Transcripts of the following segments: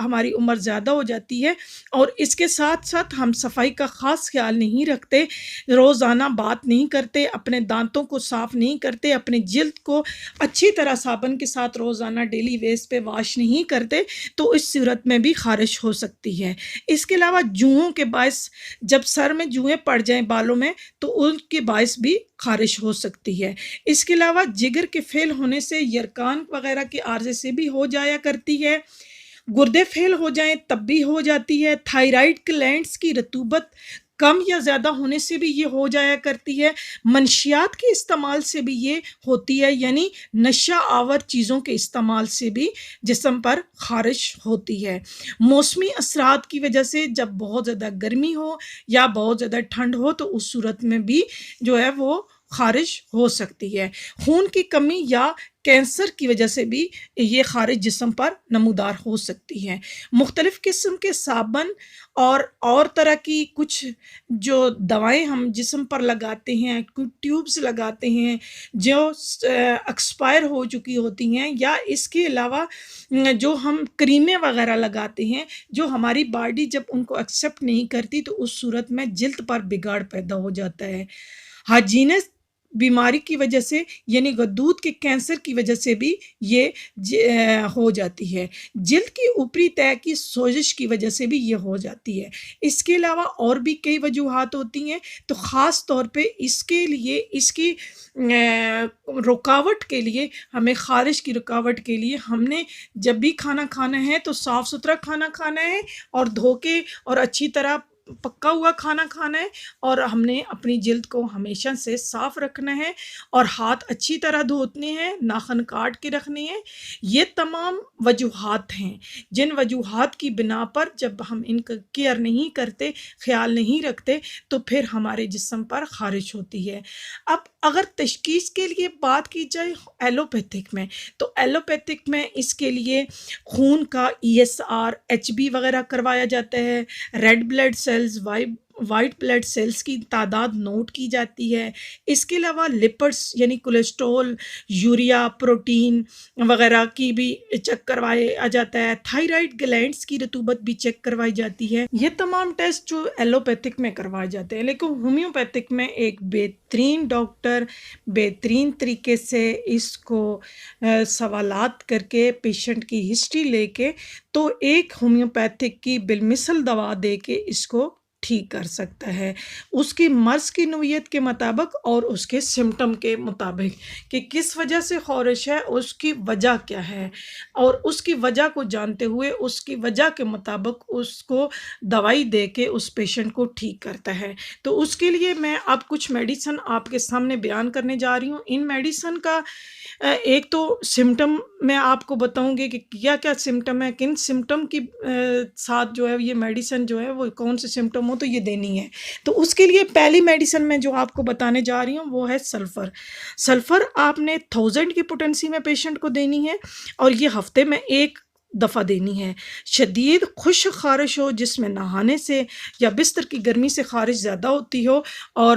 ہماری عمر زیادہ ہو جاتی ہے اور اس کے ساتھ ساتھ ہم صفائی کا خاص خیال نہیں رکھتے، روزانہ بات نہیں کرتے، اپنے دانتوں کو صاف نہیں کرتے، اپنے جلد کو اچھی طرح صابن کے ساتھ روزانہ ڈیلی بیس پہ واش نہیں کرتے، تو اس صورت میں بھی خارش ہو سکتی ہے۔ اس کے علاوہ جوؤں کے باعث، جب سر میں جوئیں پڑ جائیں بالوں میں تو ان کے باعث بھی خارش ہو سکتی ہے۔ اس کے علاوہ جگر کے فیل ہونے سے یرقان وغیرہ کے عارضے سے بھی ہو جایا کرتی ہے، گردے فیل ہو جائیں تب بھی ہو جاتی ہے، تھائرائیڈ گلینڈز کی رطوبت کم یا زیادہ ہونے سے بھی یہ ہو جایا کرتی ہے، منشیات کے استعمال سے بھی یہ ہوتی ہے، یعنی نشہ آور چیزوں کے استعمال سے بھی جسم پر خارش ہوتی ہے۔ موسمی اثرات کی وجہ سے جب بہت زیادہ گرمی ہو یا بہت زیادہ ٹھنڈ ہو تو اس صورت میں بھی جو ہے وہ خارش ہو سکتی ہے۔ خون کی کمی یا کینسر کی وجہ سے بھی یہ خارش جسم پر نمودار ہو سکتی ہے۔ مختلف قسم کے صابن اور طرح کی کچھ جو دوائیں ہم جسم پر لگاتے ہیں، کچھ ٹیوبز لگاتے ہیں جو ایکسپائر ہو چکی ہوتی ہیں، یا اس کے علاوہ جو ہم کریمیں وغیرہ لگاتے ہیں جو ہماری باڈی جب ان کو ایکسیپٹ نہیں کرتی تو اس صورت میں جلد پر بگاڑ پیدا ہو جاتا ہے۔ ہائجینس بیماری کی وجہ سے، یعنی غدود کے کینسر کی وجہ سے بھی یہ ہو جاتی ہے۔ جلد کی اوپری تہہ کی سوزش کی وجہ سے بھی یہ ہو جاتی ہے۔ اس کے علاوہ اور بھی کئی وجوہات ہوتی ہیں، تو خاص طور پہ اس کے لیے، اس کی رکاوٹ کے لیے، ہمیں خارش کی رکاوٹ کے لیے ہم نے جب بھی کھانا کھانا ہے تو صاف ستھرا کھانا کھانا ہے اور دھو کے اور اچھی طرح پکا ہوا کھانا کھانا ہے، اور ہم نے اپنی جلد کو ہمیشہ سے صاف رکھنا ہے اور ہاتھ اچھی طرح دھونے ہیں، ناخن کاٹ کے رکھنے ہیں۔ یہ تمام وجوہات ہیں جن وجوہات کی بنا پر جب ہم ان کا کیئر نہیں کرتے، خیال نہیں رکھتے، تو پھر ہمارے جسم پر خارش ہوتی ہے۔ اب اگر تشخیص کے لیے بات کی جائے ایلوپیتھک میں، تو ایلوپیتھک میں اس کے لیے خون کا ESR HB وغیرہ کروایا جاتا ہے، red blood cells, white blood cells کی تعداد نوٹ کی جاتی ہے۔ اس کے علاوہ لپڈس یعنی کولیسٹرول، یوریا، پروٹین وغیرہ کی بھی چیک کروایا جاتا ہے، تھائرائیڈ گلینڈز کی رطوبت بھی چیک کروائی جاتی ہے۔ یہ تمام ٹیسٹ جو ایلوپیتھک میں کروائے جاتے ہیں، لیکن ہومیوپیتھک میں ایک بہترین ڈاکٹر بہترین طریقے سے اس کو سوالات کر کے، پیشنٹ کی ہسٹری لے کے، تو ایک ہومیوپیتھک کی بالمثل دوا دے کے اس کو ٹھیک کر سکتا ہے، اس کی مرض کی نوعیت کے مطابق اور اس کے سمٹم کے مطابق کہ کس وجہ سے خارش ہے، اس کی وجہ کیا ہے، اور اس کی وجہ کو جانتے ہوئے اس کی وجہ کے مطابق اس کو دوائی دے کے اس پیشنٹ کو ٹھیک کرتا ہے۔ تو اس کے لیے میں اب کچھ میڈیسن آپ کے سامنے بیان کرنے جا رہی ہوں۔ ان میڈیسن کا ایک تو سمٹم میں آپ کو بتاؤں گی کہ کیا کیا سمٹم ہے، کن سمٹم کی ساتھ جو ہے یہ میڈیسن جو ہے وہ کون سے سمٹم ہو تو یہ دینی ہے۔ تو اس کے لیے پہلی میڈیسن میں جو آپ کو بتانے جا رہی ہوں وہ ہے سلفر۔ سلفر آپ نے 1000 کی پوٹنسی میں پیشنٹ کو دینی ہے، اور یہ ہفتے میں ایک دفعہ دینی ہے۔ شدید خشک خارش ہو جس میں نہانے سے یا بستر کی گرمی سے خارش زیادہ ہوتی ہو، اور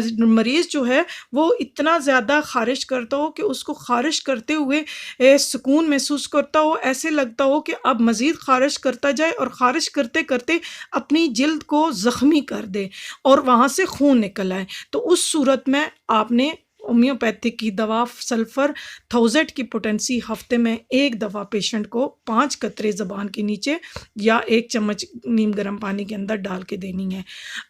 مریض جو ہے وہ اتنا زیادہ خارش کرتا ہو کہ اس کو خارش کرتے ہوئے سکون محسوس کرتا ہو، ایسے لگتا ہو کہ اب مزید خارش کرتا جائے اور خارش کرتے کرتے اپنی جلد کو زخمی کر دے اور وہاں سے خون نکل آئے، تو اس صورت میں آپ نے ہومیوپیتھک کی دوا سلفر 1000 کی پوٹنسی ہفتے میں ایک دفعہ پیشنٹ کو 5 قطرے زبان کے نیچے یا 1 چمچ نیم گرم پانی کے اندر ڈال کے دینی ہے۔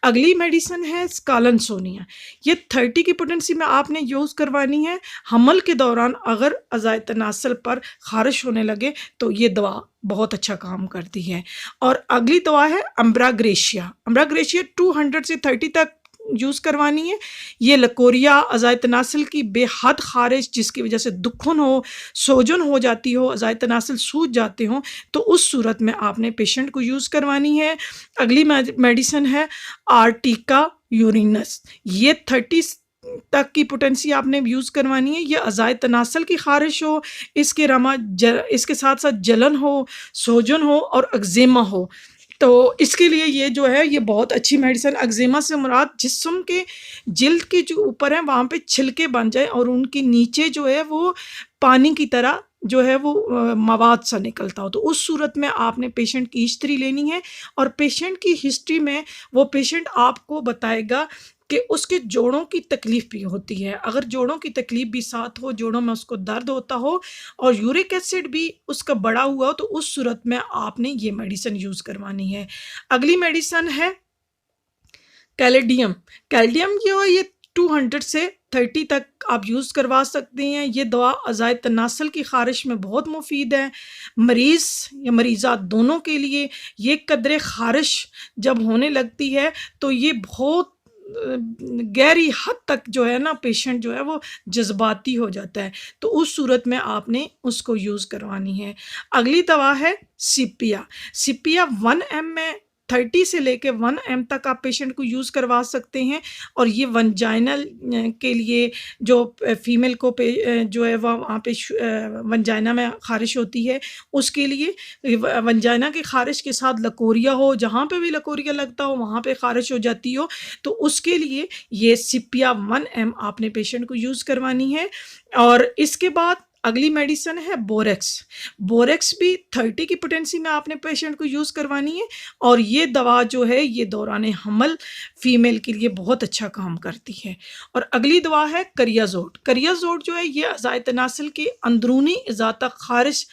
اگلی میڈیسن ہے اسکالن سونیا۔ یہ 30 کی پوٹنسی میں آپ نے یوز کروانی ہے۔ حمل کے دوران اگر اعضائے تناسل پر خارش ہونے لگے تو یہ دوا بہت اچھا کام کرتی ہے۔ اور اگلی دوا ہے امبراگریشیا۔ امبراگریشیا 200 سے 30 تک یوز کروانی ہے۔ یہ لکوریا، اعضائے تناسل کی بے حد خارش جس کی وجہ سے دکھن ہو، سوجن ہو جاتی ہو، اعضائے تناسل سوج جاتے ہوں، تو اس صورت میں آپ نے پیشنٹ کو یوز کروانی ہے۔ اگلی میڈیسن ہے آرٹیکا یورینس۔ یہ 30 تک کی پوٹنسی آپ نے یوز کروانی ہے۔ یہ اعضائے تناسل کی خارش ہو، اس کے ساتھ ساتھ جلن ہو، سوجن ہو اور اگزیما ہو، تو اس کے لیے یہ جو ہے یہ بہت اچھی میڈیسن۔ اگزیما سے مراد جسم کے جلد کے جو اوپر ہیں وہاں پہ چھلکے بن جائے اور ان کے نیچے جو ہے وہ پانی کی طرح جو ہے وہ مواد سا نکلتا ہو، تو اس صورت میں آپ نے پیشنٹ کی ہسٹری لینی ہے، اور پیشنٹ کی ہسٹری میں وہ پیشنٹ آپ کو بتائے گا کہ اس کے جوڑوں کی تکلیف بھی ہوتی ہے۔ اگر جوڑوں کی تکلیف بھی ساتھ ہو، جوڑوں میں اس کو درد ہوتا ہو اور یورک ایسڈ بھی اس کا بڑا ہوا ہو، تو اس صورت میں آپ نے یہ میڈیسن یوز کروانی ہے۔ اگلی میڈیسن ہے کیلیڈیم۔ کیلیڈیم جو ہے یہ 200 سے 30 تک آپ یوز کروا سکتے ہیں۔ یہ دوا عزائے تناسل کی خارش میں بہت مفید ہے، مریض یا مریضات دونوں کے لیے۔ یہ قدرے خارش جب ہونے لگتی ہے تو یہ بہت گہری حد تک جو ہے نا پیشنٹ جو ہے وہ جذباتی ہو جاتا ہے، تو اس صورت میں آپ نے اس کو یوز کروانی ہے۔ اگلی دوا ہے سپیا۔ سپیا 1 ایم میں 30 سے لے کے 1 ایم تک آپ پیشنٹ کو یوز کروا سکتے ہیں، اور یہ ونجائنل کے لیے جو فیمیل کو جو ہے وہاں پہ ونجائنا میں خارش ہوتی ہے اس کے لیے، ونجائنا کی خارش کے ساتھ لکوریا ہو، جہاں پہ بھی لکوریا لگتا ہو وہاں پہ خارش ہو جاتی ہو، تو اس کے لیے یہ سپیا 1 ایم آپ نے پیشنٹ کو یوز کروانی ہے۔ اور اس کے بعد اگلی میڈیسن ہے بوریکس۔ بوریکس بھی 30 کی پوٹینسی میں آپ نے پیشنٹ کو یوز کروانی ہے، اور یہ دوا جو ہے یہ دوران حمل فیمیل کے لیے بہت اچھا کام کرتی ہے۔ اور اگلی دوا ہے کریازوٹ۔ کریازوٹ جو ہے یہ عزائے تناسل کی اندرونی اضاء خارش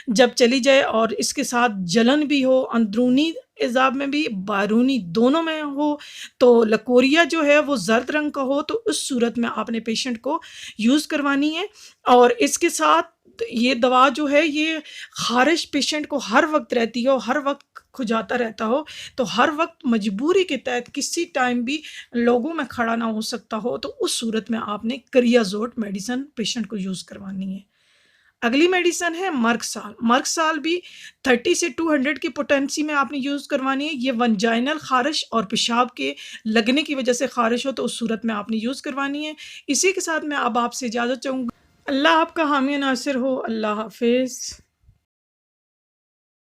جب چلی جائے اور اس کے ساتھ جلن بھی ہو، اندرونی اعضاب میں بھی بیرونی دونوں میں ہو، تو لکوریا جو ہے وہ زرد رنگ کا ہو، تو اس صورت میں آپ نے پیشنٹ کو یوز کروانی ہے۔ اور اس کے ساتھ یہ دوا جو ہے یہ خارش پیشنٹ کو ہر وقت رہتی ہو، ہر وقت کھجاتا رہتا ہو، تو ہر وقت مجبوری کے تحت کسی ٹائم بھی لوگوں میں کھڑا نہ ہو سکتا ہو، تو اس صورت میں آپ نے کریازوٹ میڈیسن پیشنٹ کو یوز کروانی ہے۔ اگلی میڈیسن ہے مرکسال۔ مرکسال بھی 30 سے 200 کی پوٹینسی میں آپ نے یوز کروانی ہے۔ یہ ونجائنل خارش اور پیشاب کے لگنے کی وجہ سے خارش ہو تو اس صورت میں آپ نے یوز کروانی ہے۔ اسی کے ساتھ میں اب آپ سے اجازت چاہوں گا۔ اللہ آپ کا حامی و ناصر ہو۔ اللہ حافظ۔